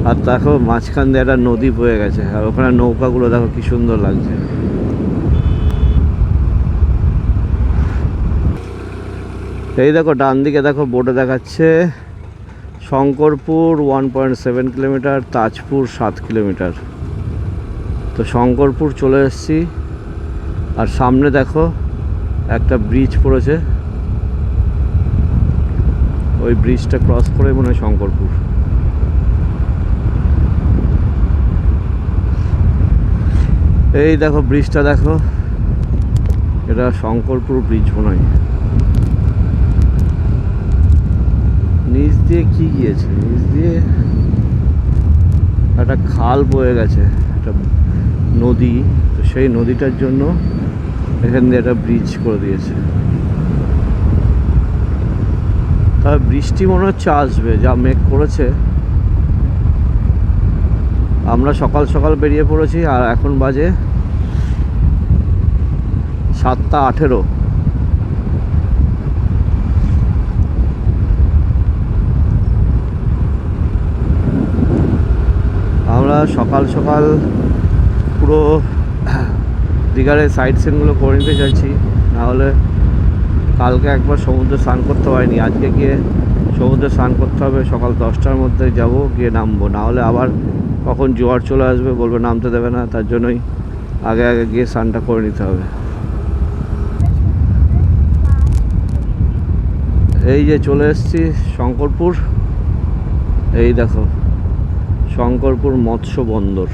আর দেখো মাঝখান দিয়ে একটা নদী বয়ে গেছে, আর ওখানে নৌকাগুলো দেখো কি সুন্দর লাগছে। এই দেখো ডান দিকে দেখো বোর্ডে দেখাচ্ছে শঙ্করপুর 1.7 কিলোমিটার, তাজপুর 7 কিলোমিটার। তো শঙ্করপুর চলে এসেছি, আর সামনে দেখো একটা ব্রিজ পড়েছে, ওই ব্রিজটা ক্রস করে মনে হয় শঙ্করপুর। এই দেখো ব্রিজটা দেখো, এটা শঙ্করপুর ব্রিজ মনে হয়। নিচ দিয়ে কি গিয়েছে, নিচ দিয়ে একটা খাল বয়ে গেছে, একটা নদী। তো সেই নদীটার জন্য এখান দিয়ে একটা ব্রিজ করে দিয়েছে। তবে বৃষ্টি মনে হচ্ছে আসবে, যা মেঘ করেছে। আমরা সকাল সকাল বেরিয়ে পড়েছি, আর এখন বাজে 7:18। আমরা সকাল সকাল পুরো দীঘার সাইড সিনগুলো করে নিতে চাইছি, নাহলে কালকে একবার সমুদ্রে স্নান করতে পারিনি। আজকে গিয়ে সমুদ্রে স্নান করতে হবে, সকাল 10টার মধ্যে যাব, গিয়ে নামবো, নাহলে আবার কখন জোয়ার চলে আসবে, বলবে নামতে দেবে না। তার জন্যই আগে আগে গিয়ে স্নানটা করে নিতে হবে। এই যে চলে এসেছি শঙ্করপুর। এই দেখো শঙ্করপুর মৎস্য বন্দর,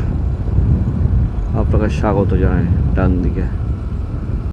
আপনাকে স্বাগত জানাই। ডান দিকে